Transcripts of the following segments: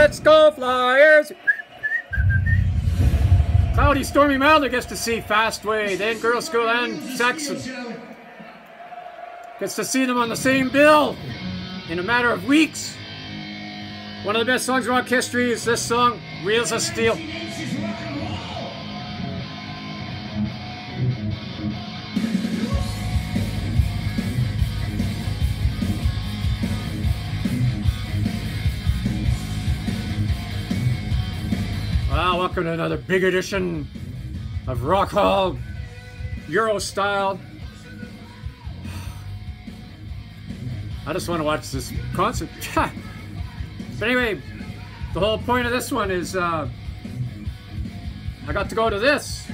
Let's go Flyers! Cloudy, stormy, Mildly gets to see Fastway, then Girls School and Saxon. Gets to see them on the same bill in a matter of weeks. One of the best songs in rock history is this song, Wheels of Steel. Wow, welcome to another big edition of Rock Hall Euro style. I just want to watch this concert. But anyway, the whole point of this one is I got to go to this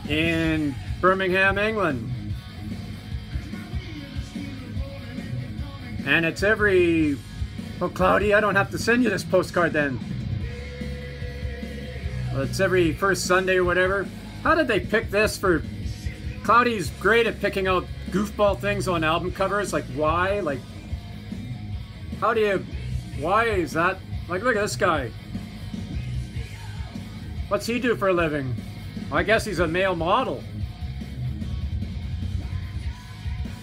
in Birmingham, England. And it's every... Oh, Cloudy, I don't have to send you this postcard then. Well, it's every first Sunday or whatever. How did they pick this for... Cloudy's great at picking out goofball things on album covers. Like, why? Like, how do you... Why is that? Like, look at this guy. What's he do for a living? Well, I guess he's a male model.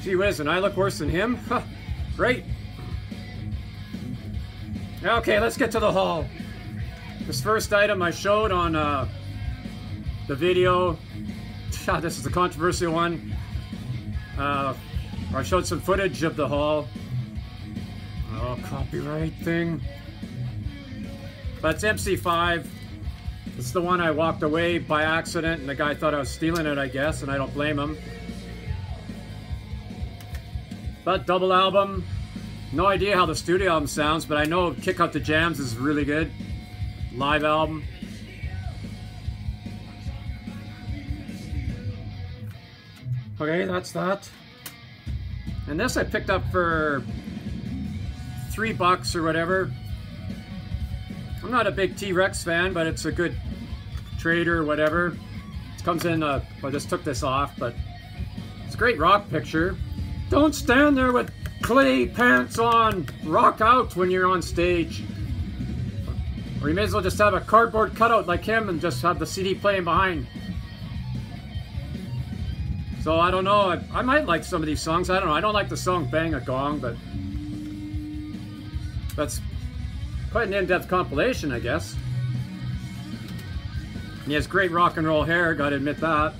Gee whiz, and I look worse than him? Huh, great. Okay, let's get to the haul. This first item I showed on the video. This is a controversial one. I showed some footage of the haul. Oh, copyright thing. But it's MC5. It's the one I walked away by accident, and the guy thought I was stealing it, I guess, and I don't blame him. But double album. No idea how the studio album sounds, but I know Kick Out the Jams is really good. Live album. Okay, that's that. And this I picked up for $3 or whatever. I'm not a big T-Rex fan, but it's a good trader or whatever. It comes in, I just took this off, but it's a great rock picture. Don't stand there with clay pants on. Rock out when you're on stage. Or you may as well just have a cardboard cutout like him and just have the CD playing behind. So I don't know, I might like some of these songs. I don't know, I don't like the song Bang a Gong, but that's quite an in-depth compilation, I guess. And he has great rock and roll hair, gotta admit that.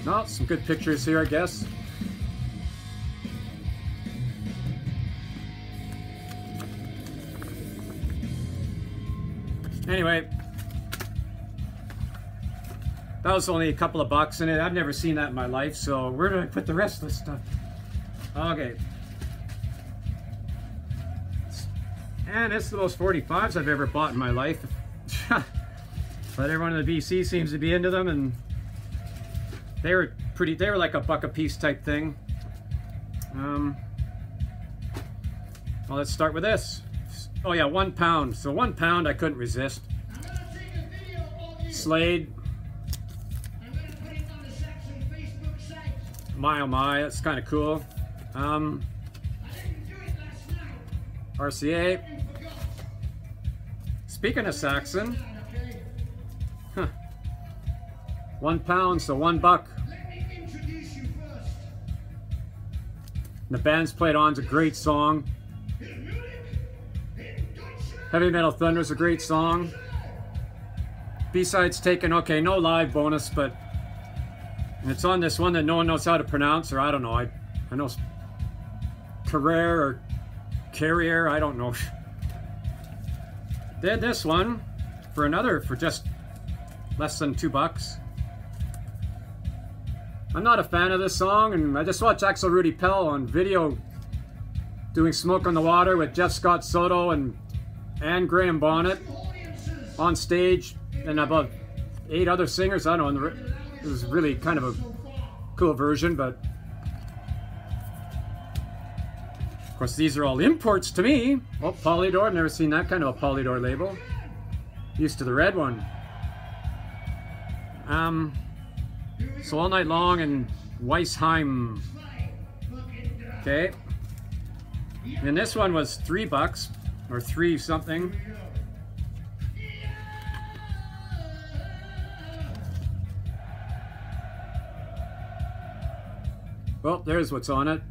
No, some good pictures here, I guess. Anyway, that was only a couple of bucks in it. I've never seen that in my life, so where do I put the rest of this stuff? Okay. And it's the most 45s I've ever bought in my life. But everyone in the BC seems to be into them, and they were like a buck a piece type thing. Well, let's start with this. Oh yeah, £1. So £1 I couldn't resist. Slade. My oh my, that's kind of cool. RCA. Speaking of Saxon, huh. £1, so $1. The Band's Played On's a great song. Heavy Metal Thunder is a great song. B-side's taken, okay, no live bonus, but and it's on this one that no one knows how to pronounce, or I don't know. I know Carrere or Carrier, I don't know. Did this one for just less than $2. I'm not a fan of this song, and I just watched Axel Rudy Pell on video doing Smoke on the Water with Jeff Scott Soto and Graham Bonnet on stage, and about 8 other singers. I don't know, it was really kind of a cool version, but of course these are all imports to me. Oh, Polydor, I've never seen that kind of a Polydor label. Used to the red one. So All Night Long and Weissheim. Okay. And this one was $3 or 3 something. Well, there's what's on it.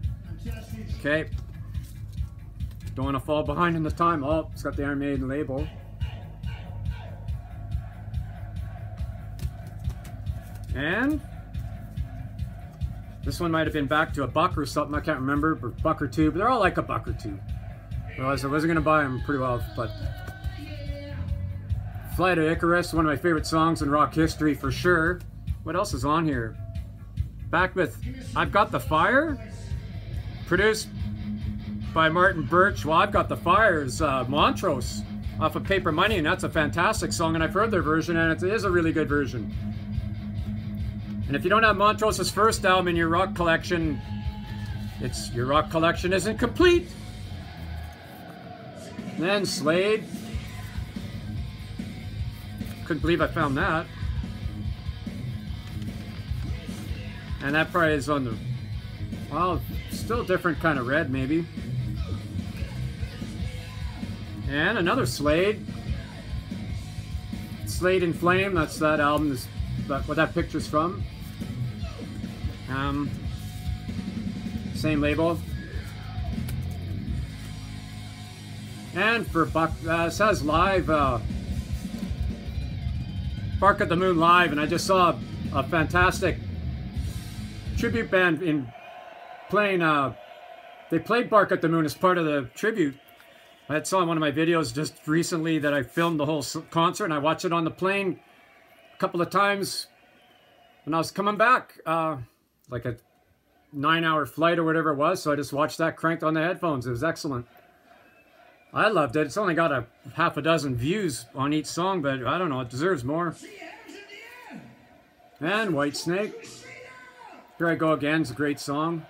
Okay. Don't want to fall behind in the time. Oh, it's got the Iron Maiden label. And this one might have been back to $1 or something. I can't remember, but $1 or $2. But they're all like $1 or $2. Otherwise, I wasn't going to buy them pretty well. But Flight of Icarus, one of my favorite songs in rock history for sure. What else is on here? Back with I've Got the Fire, produced by Martin Birch. Well, I've Got the Fire's Montrose off of Paper Money, and that's a fantastic song, and I've heard their version, and it is a really good version. And if you don't have Montrose's first album in your rock collection, your rock collection isn't complete. And then Slade. Couldn't believe I found that. And that probably is on the, well, still a different kind of red maybe. And another Slade. Slade in Flame, that's that album, is what that picture's from. Same label. And for Buck, it says live, Bark at the Moon live, and I just saw a fantastic tribute band in playing, they played Bark at the Moon as part of the tribute. I saw in one of my videos just recently that I filmed the whole concert, and I watched it on the plane a couple of times when I was coming back, like a 9-hour flight or whatever it was, so I just watched that cranked on the headphones. It was excellent. I loved it. It's only got a half a dozen views on each song, but I don't know, it deserves more. And Whitesnake. Here I Go Again is a great song.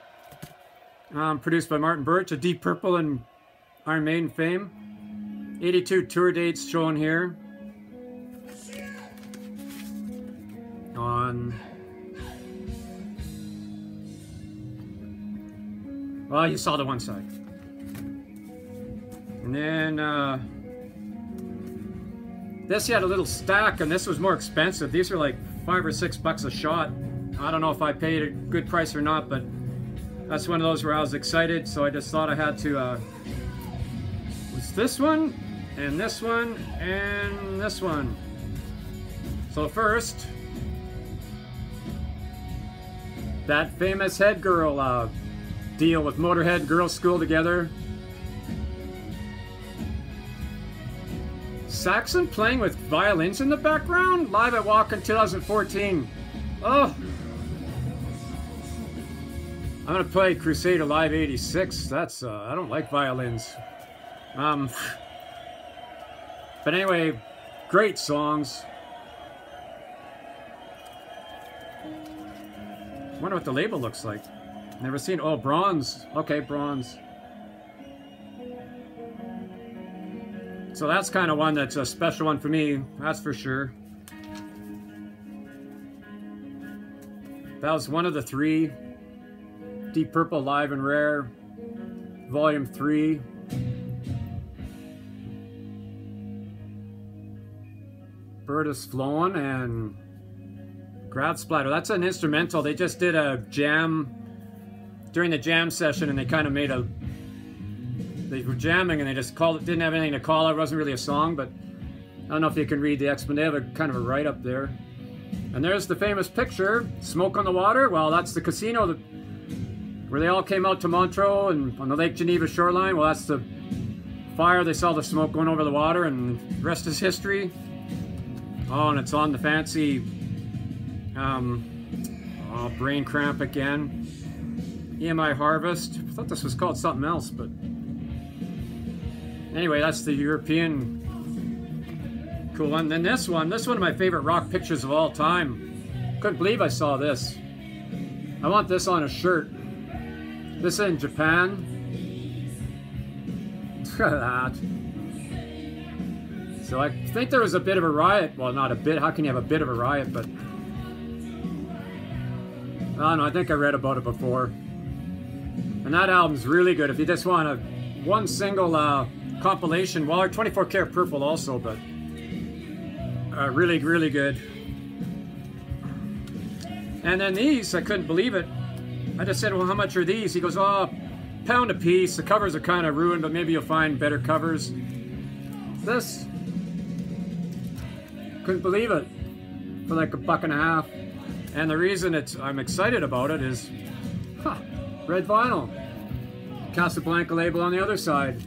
Produced by Martin Birch, a Deep Purple and Iron Maiden fame. 82 tour dates shown here. Well, you saw the one side. And then this had a little stack, and this was more expensive. These are like $5 or $6 a shot. I don't know if I paid a good price or not, but that's one of those where I was excited, so I just thought I had to. It's this one, and this one, and this one. So first, that famous Head Girl deal with Motorhead Girls School Together. Saxon playing with violins in the background, live at Rawk in 2014. Oh! I'm gonna play Crusader Live 86. That's, I don't like violins. But anyway, great songs. Wonder what the label looks like. Never seen, oh, bronze. Okay, bronze. So that's kind of one that's a special one for me, that's for sure. That was one of the 3. Deep Purple Live and Rare, Volume 3. Bird is Flown and Grad Splatter. That's an instrumental. They just did a jam during the jam session, and they kind of made a, they were jamming and they just called it, didn't have anything to call it. It wasn't really a song, but I don't know if you can read the explanation. They have a kind of a write-up there. And there's the famous picture, Smoke on the Water. Well, that's the casino that, where they all came out to Montreux and on the Lake Geneva shoreline. Well, that's the fire. They saw the smoke going over the water, and the rest is history. Oh, and it's on the fancy, oh, brain cramp again. EMI Harvest. I thought this was called something else, but anyway, that's the European cool one. Then this one of my favorite rock pictures of all time. Couldn't believe I saw this. I want this on a shirt. This is in Japan. Look at that. So I think there was a bit of a riot. Well, not a bit. How can you have a bit of a riot? But I don't know. I think I read about it before. And that album's really good. If you just want a one single compilation. Well, 24 karat purple also, but really, really good. And then these, I couldn't believe it. I just said, well, how much are these? He goes, oh, £1 a piece. The covers are kind of ruined, but maybe you'll find better covers. This, couldn't believe it, for like $1.50. And the reason I'm excited about it is, red vinyl. Casablanca label on the other side.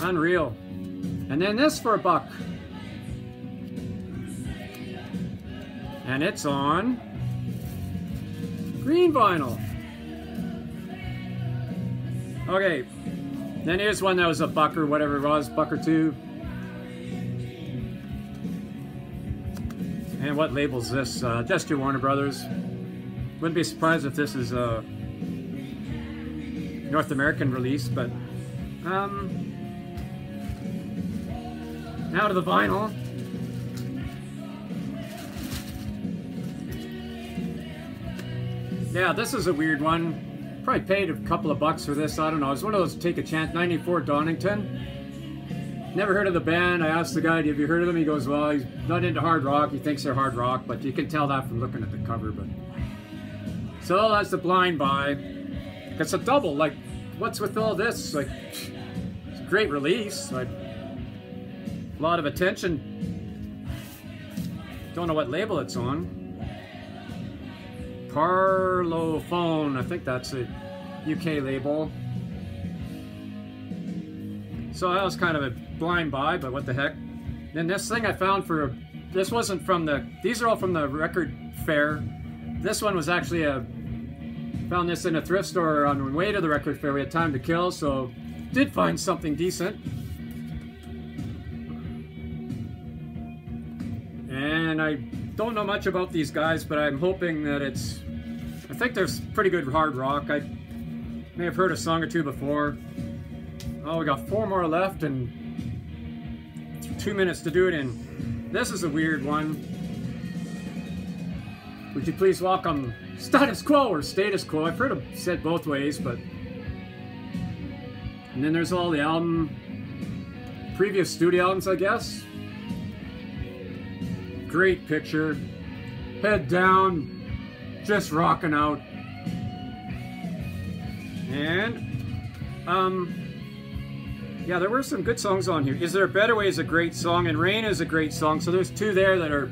Unreal. And then this for $1. And it's on green vinyl. Okay, then here's one that was $1 or whatever it was, $1 or $2. And what label's this? Just your Warner Brothers. Wouldn't be surprised if this is a North American release, but now to the vinyl. Yeah, this is a weird one. Probably paid a couple of bucks for this. I don't know. It's one of those take a chance. 94 Donington. Never heard of the band. I asked the guy, have you heard of them? He goes, well, he's not into hard rock. He thinks they're hard rock, but you can tell that from looking at the cover. But so that's the blind buy. It's a double. Like, what's with all this? Like, it's a great release. Like, a lot of attention. Don't know what label it's on. Parlophone, I think that's a UK label. So that was kind of a blind buy, but what the heck. Then this thing I found for, this wasn't from the, these are all from the record fair. This one was actually found this in a thrift store on the way to the record fair. We had time to kill, so did find something decent. And I don't know much about these guys, but I'm hoping that it's, I think there's pretty good hard rock. I may have heard a song or two before. Oh, we got 4 more left and 2 minutes to do it in. This is a weird one. Would you please welcome Status Quo or Status Quo? I've heard it said both ways, but. And then there's all the previous studio albums, I guess. Great picture, head down, just rocking out. And yeah, there were some good songs on here. Is There a Better Way is a great song, and Rain is a great song. So there's 2 there that are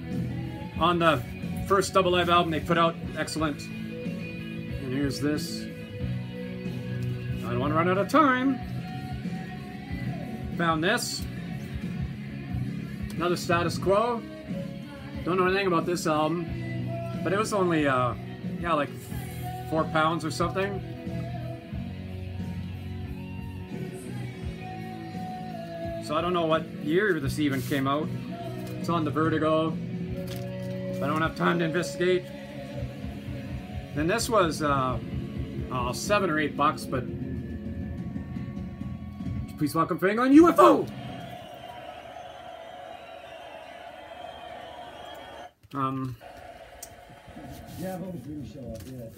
on the first Double Live album they put out. Excellent. And here's this. I don't want to run out of time. Found this. Another Status Quo. Don't know anything about this album, but it was only, yeah, like £4 or something. So I don't know what year this even came out. It's on the Vertigo. I don't have time to investigate. And this was $7 or $8, but please welcome Fang on UFO. Yeah, I've always been a show off, yeah.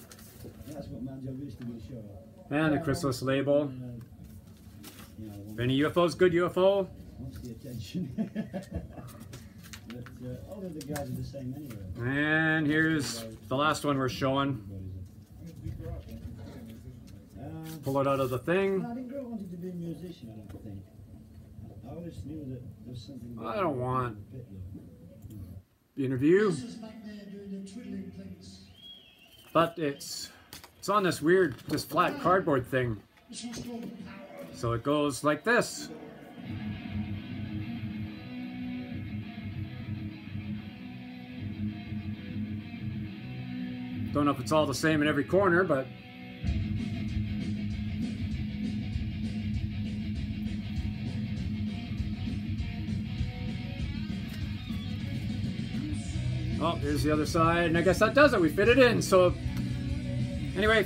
That's what my job is, to be a show off. And the Chrysalis label. Any UFO's good UFO? Wants the attention. But all of the guys are the same anyway. And here's the last one we're showing. Pull it out of the thing. I didn't grow up wanting to be a musician, I don't think. I always knew that there's something. I don't want interview. But it's on this weird, just flat cardboard thing. So it goes like this. Don't know if it's all the same in every corner, but oh, here's the other side, and I guess that does it. We fit it in. So anyway,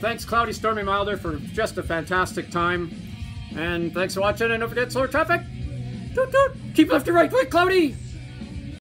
thanks Cloudy, Stormy, Milder for just a fantastic time. And thanks for watching, and don't forget solar traffic. Toot toot. Keep left to right. Wait, Cloudy.